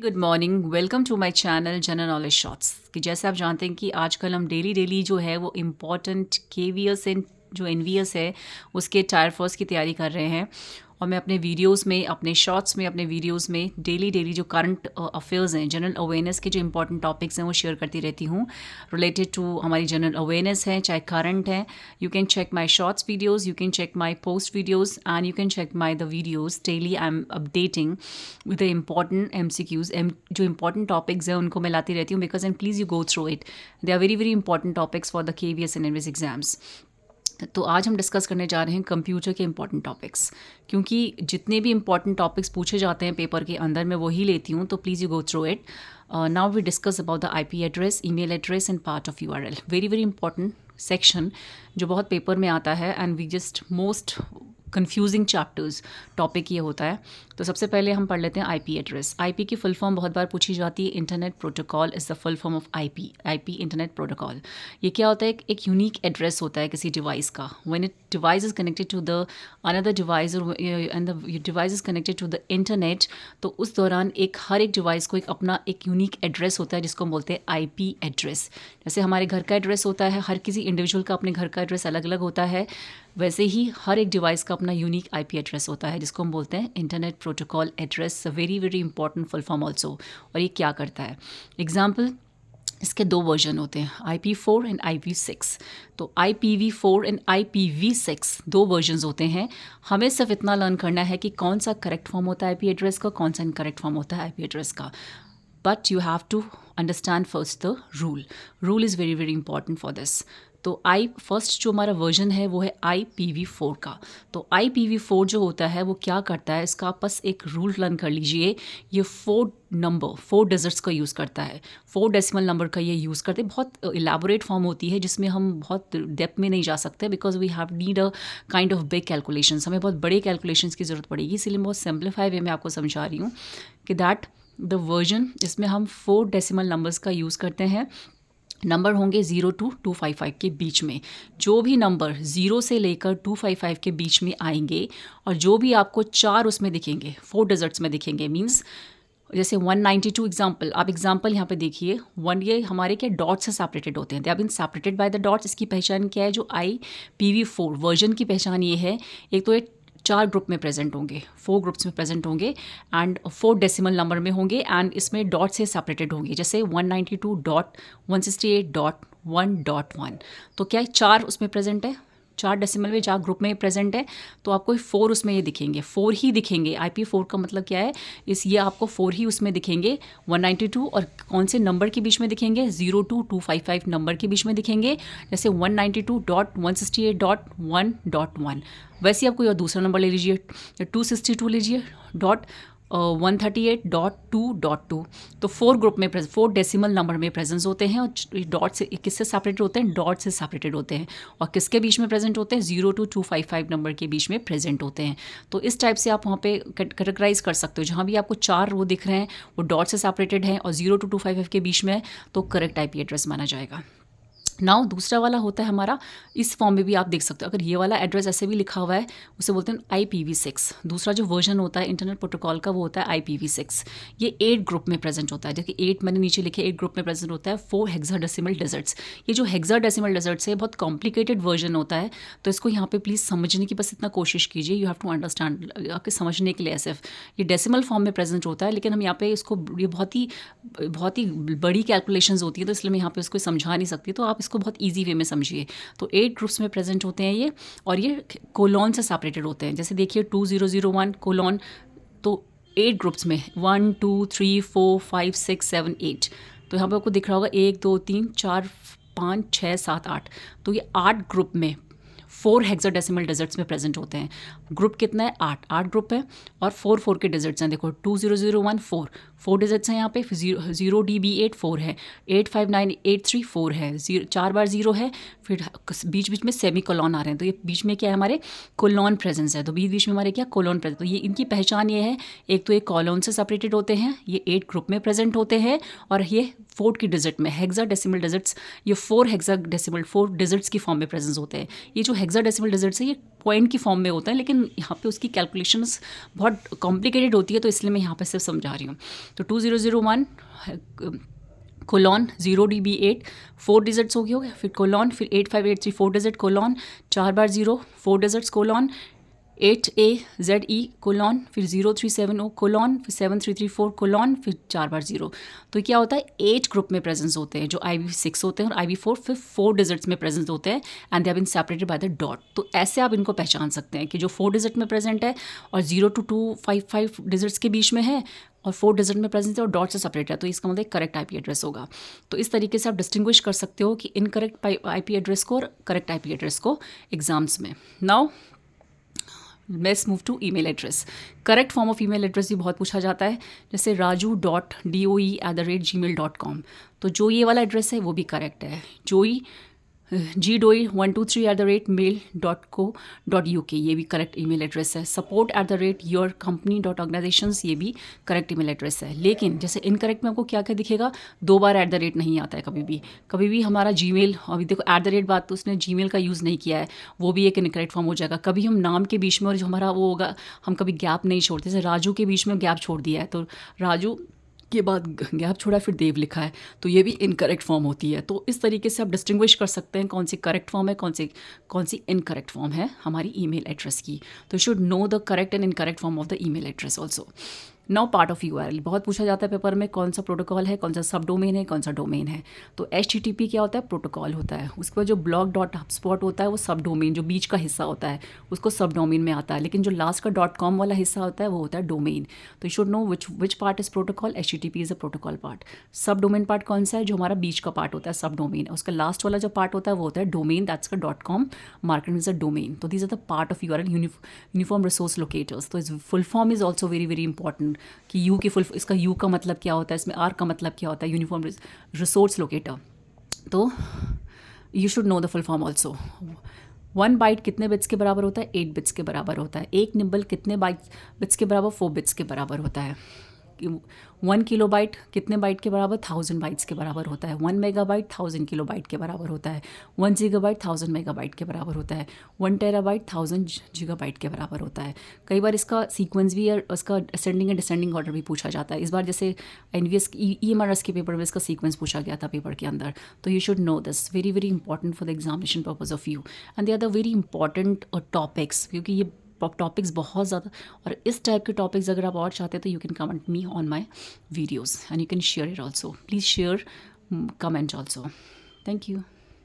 Good morning, welcome to my channel general knowledge shorts. कि जैसे आप जानते हैं कि आजकल हम डेली जो है वो इम्पॉर्टेंट केवीएस एंड जो एनवीएस है उसके टायर फर्स्ट की तैयारी कर रहे हैं। और मैं अपने वीडियोस में, अपने शॉर्ट्स में, अपने वीडियोस में डेली जो करंट अफेयर्स हैं, जनरल अवेयरनेस के जो इंपॉर्टेंट टॉपिक्स हैं वो शेयर करती रहती हूँ रिलेटेड टू हमारी जनरल अवेयरनेस है, चाहे करंट है। You can check my shorts videos, you can check my post videos and you can check my the videos daily. I am updating with the important MCQs। जो important topics हैं उनको मैं लाती रहती हूँ because and please you go through it. They are very important topics for the KVS and NVS exams. तो आज हम डिस्कस करने जा रहे हैं कंप्यूटर के इंपॉर्टेंट टॉपिक्स, क्योंकि जितने भी इंपॉर्टेंट टॉपिक्स पूछे जाते हैं पेपर के अंदर मैं वही लेती हूँ। तो please you go through it. Now we discuss about the IP address, email address and part of URL। Very important section जो बहुत पेपर में आता है and we just most confusing chapters topic ये होता है। तो सबसे पहले हम पढ़ लेते हैं IP एड्रेस। IP की फुल फॉर्म बहुत बार पूछी जाती है। Internet protocol is the full form of IP internet protocol. ये क्या होता है? एक यूनिक एड्रेस होता है किसी डिवाइस का। When it device is connected to the another device and the device is connected to the internet, तो उस दौरान हर एक डिवाइस को अपना एक यूनिक एड्रेस होता है जिसको हम बोलते हैं IP एड्रेस। जैसे हमारे घर का एड्रेस होता है, हर किसी इंडिविजुअल का अपने घर का एड्रेस अलग अलग होता है, वैसे ही हर एक डिवाइस का अपना यूनिक IP एड्रेस होता है जिसको हम बोलते हैं internet protocol address. Very important full form also. और ये क्या करता है? एग्जाम्पल, इसके दो वर्जन होते हैं, IP4 एंड IP6। तो IPv4 एंड IPv6 दो वर्जन्स होते हैं। हमें सिर्फ इतना लर्न करना है कि कौन सा करेक्ट फॉर्म होता है IP एड्रेस का, कौन सा इनकरेक्ट फॉर्म होता है IP एड्रेस का। But you have to understand first the rule is very important for this. तो फर्स्ट जो हमारा वर्जन है वो है IPv4 का। तो IPv4 जो होता है वो क्या करता है, इसका आप बस एक रूल लर्न कर लीजिए। ये 4 डिजिट्स का यूज़ करता है, 4 डेसिमल नंबर का ये यूज़ करते हैं। बहुत इलेबोरेट फॉर्म होती है जिसमें हम बहुत डेप्थ में नहीं जा सकते because we have need a kind of big calculations. हमें बहुत बड़े कैलकुलेशंस की ज़रूरत पड़ेगी, इसीलिए मैं बहुत सिंप्लीफाई वे में आपको समझा रही हूँ कि दैट द वर्जन इसमें हम 4 डेसिमल नंबर्स का यूज़ करते हैं। नंबर होंगे 0 to 255 के बीच में। जो भी नंबर 0 से लेकर 255 के बीच में आएंगे और जो भी आपको 4 उसमें दिखेंगे, 4 डिजिट्स में दिखेंगे, मीन्स जैसे 192 एग्जाम्पल, आप एग्जाम्पल यहाँ पे देखिए। ये हमारे क्या डॉट से सेपरेटेड होते हैं, they have been separated by the dots. इसकी पहचान क्या है? जो IPv4 वर्जन की पहचान ये है, एक तो ये 4 ग्रुप में प्रेजेंट होंगे, 4 ग्रुप्स में प्रेजेंट होंगे एंड 4 डेसिमल नंबर में होंगे एंड इसमें डॉट से सेपरेटेड होंगे। जैसे 192.168.1.1। तो क्या है? 4 उसमें प्रेजेंट है, 4 डेसिमल में 4 ग्रुप में प्रेजेंट है, तो आपको 4 उसमें ये दिखेंगे, 4 ही दिखेंगे। IP4 का मतलब क्या है? ये आपको 4 ही उसमें दिखेंगे 192। और कौन से नंबर के बीच में दिखेंगे? 0 to 255 नंबर के बीच में दिखेंगे। जैसे 192.168.1.1। वैसे आप कोई और दूसरा नंबर ले लीजिए, 262 लीजिए, डॉट 138.2.2। तो 4 ग्रुप में 4 डेसिमल नंबर में प्रेजेंस होते हैं और डॉट से किससे सेपरेटेड होते हैं? डॉट से सेपरेटेड होते हैं। और किसके बीच में प्रेजेंट होते हैं? 0 to 255 नंबर के बीच में प्रेजेंट होते हैं। तो इस टाइप से आप वहाँ पे कैटेगराइज कर सकते हो। जहाँ भी आपको 4 वो दिख रहे हैं वो डॉट से सेपरेटेड हैं और 0 to 255 के बीच में है, तो करेक्ट IP एड्रेस माना जाएगा। नाउ दूसरा वाला होता है हमारा, इस फॉर्म में भी आप देख सकते हो। अगर ये वाला एड्रेस ऐसे भी लिखा हुआ है उसे बोलते हैं IPv6। दूसरा जो वर्जन होता है इंटरनेट प्रोटोकॉल का वो होता है IPv6। ये 8 ग्रुप में प्रेजेंट होता है। जैसे 8 मैंने नीचे लिखे, 8 ग्रुप में प्रेजेंट होता है, 4 हेक्साडेसिमल डिजिट्स। ये जो हेक्साडेसिमल डिजिट्स है बहुत कॉम्प्लिकेटेड वर्जन होता है, तो इसको यहाँ पे प्लीज़ समझने की बस इतना कोशिश कीजिए। यू हैव टू अंडरस्टैंड, आपके समझने के लिए सिर्फ ये डेसिमल फॉर्म में प्रेजेंट होता है, लेकिन हम यहाँ पे इसको ये बहुत ही बड़ी कैलकुलेशंस होती है, तो इसलिए मैं यहाँ पे इसको समझा नहीं सकती। तो आप इसको बहुत ईजी वे में समझिए। तो 8 ग्रुप्स में प्रेजेंट होते हैं ये, और ये कोलॉन से सेपरेटेड होते हैं। जैसे देखिए 2001 कोलॉन, तो 8 ग्रुप्स में 1 2 3 4 5 6 7 8। तो यहाँ पे आपको दिख रहा होगा 1 2 3 4 5 6 7 8। तो ये 8 ग्रुप में 4 हेक्साडेसिमल डिजिट्स में प्रेजेंट होते हैं। ग्रुप कितना है? 8 ग्रुप है और 4 के डिजिट्स हैं। देखो 2001 4 डिजिट्स हैं यहाँ पे, 0DB8 4 है, 85983 4 है, 4 बार 0 है, फिर बीच में सेमी कोलॉन आ रहे हैं। तो ये बीच में क्या है? हमारे कोलॉन प्रेजेंस है। तो बीच में हमारे क्या? Colon presence. तो ये इनकी पहचान ये है, एक तो ये कॉलॉन से सेपरेटेड होते हैं, ये 8 ग्रुप में प्रेजेंट होते हैं, और ये 4 की डिजिट में हेक्साडेसिमल डिजिट्स, ये 4 डिजिट्स की फॉर्म में प्रेजेंस होते हैं। ये जो हेक्साडेसिमल डिजिट्स है ये पॉइंट की फॉर्म में होता है, लेकिन यहाँ पे उसकी कैलकुलेशंस बहुत कॉम्प्लिकेटेड होती है, तो इसलिए मैं यहाँ पे सिर्फ समझा रही हूँ। तो 2001 कोलॉन 0DB8 4 डिजिट्स हो गया, फिर कोलॉन, फिर 8583 4 डिजिट कोलॉन, 4 बार 0 4 डिजिट्स कोलॉन, 8AZE कोलॉन, फिर 0370 कोलॉन, फिर 7334 कोलॉन, फिर 4 बार 0। तो क्या होता है, 8 ग्रुप में प्रेजेंस होते हैं जो IV6 होते हैं, और IV4 फिर 4 डिजिट्स में प्रेजेंस होते हैं, and they have been separated by the dot. तो ऐसे आप इनको पहचान सकते हैं कि जो 4 डिजिट में प्रेजेंट है और 0 to 255 डिजिट्स के बीच में है, और 4 डिजिट में प्रेजेंट है और डॉट से सेपरेट है, तो इसका मतलब करेक्ट IP एड्रेस होगा। तो इस तरीके से आप डिस्टिंग्विश कर सकते हो कि इनकरेक्ट IP एड्रेस को और करेक्ट IP एड्रेस को एग्जाम्स में। Now let's move to email address. Correct form of email address भी बहुत पूछा जाता है, जैसे raju.doe@gmail.com। तो जो ये वाला एड्रेस है वो भी करेक्ट है, gdoe123@mail.co.uk, ये भी करेक्ट ईमेल एड्रेस है। support@yourcompany.organizations, ये भी करेक्ट ईमेल एड्रेस है। लेकिन जैसे इनकरेक्ट में आपको क्या क्या दिखेगा, 2 बार @ नहीं आता है कभी भी हमारा जीमेल, अभी देखो @ बात तो उसने जीमेल का यूज़ नहीं किया है, वो भी एक इनकरेक्ट फॉर्म हो जाएगा। कभी हम नाम के बीच में और जो हमारा वो होगा, हम कभी गैप नहीं छोड़ते, जैसे राजू के बीच में गैप छोड़ दिया है, तो राजू के बाद गैप छोड़ा फिर देव लिखा है, तो ये भी इनकरेक्ट फॉर्म होती है। तो इस तरीके से आप डिस्टिंग्विश कर सकते हैं कौन सी करेक्ट फॉर्म है, कौन सी इनकरेक्ट फॉर्म है हमारी ईमेल एड्रेस की। तो you should know the correct and incorrect form of the email address also. Now part of URL बहुत पूछा जाता है पेपर में, कौन सा प्रोटोकॉल है, कौन सा सब डोमेन है, कौन सा डोमेन है। तो HTTP क्या होता है, प्रोटोकॉल होता है। उसके बाद जो blog.hubspot होता है वो सब डोमेन, जो बीच का हिस्सा होता है उसको सब डोमेन में आता है, लेकिन जो लास्ट का .com वाला हिस्सा होता है वो होता है डोमेन। तो you should know which part is protocol. HTTP is a protocol part. सब डोमेन पार्ट कौन सा है, जो हमारा बीच का पार्ट होता है सब डोमेन, उसका लास्ट वाला जो पार्ट होता है वो होता है डोमेन, दैट्स का .com market is a domain. तो this are the part of URL, uniform resource locators. तो इस full form is also very very important कि यू की इसका U का मतलब क्या होता है, इसमें R का मतलब क्या होता है, यूनिफॉर्म रिसोर्स लोकेटर। तो you should know the full form also. 1 byte कितने बिट्स के बराबर होता है, 8 बिट्स के बराबर होता है। 1 निबल कितने बिट्स के बराबर, 4 बिट्स के बराबर होता है। 1 किलोबाइट कितने बाइट के बराबर, 1000 बाइट्स के बराबर होता है। 1 मेगाबाइट 1000 किलोबाइट के बराबर होता है। 1 गीगाबाइट 1000 मेगाबाइट के बराबर होता है। 1 टेराबाइट 1000 गीगाबाइट के बराबर होता है। कई बार इसका सीक्वेंस भी और उसका असेंडिंग एंड डिसेंडिंग ऑर्डर भी पूछा जाता है। इस बार जैसे NVS EMRS के पेपर में इसका सीक्वेंस पूछा गया था पेपर के अंदर। तो you should know this, very very important for the examination purpose of you, and they are the very important topics, क्योंकि ये टॉपिक्स बहुत ज़्यादा, और इस टाइप के टॉपिक्स अगर आप और चाहते हैं तो you can comment me on my videos and you can share it also. Please share, comment also. Thank you.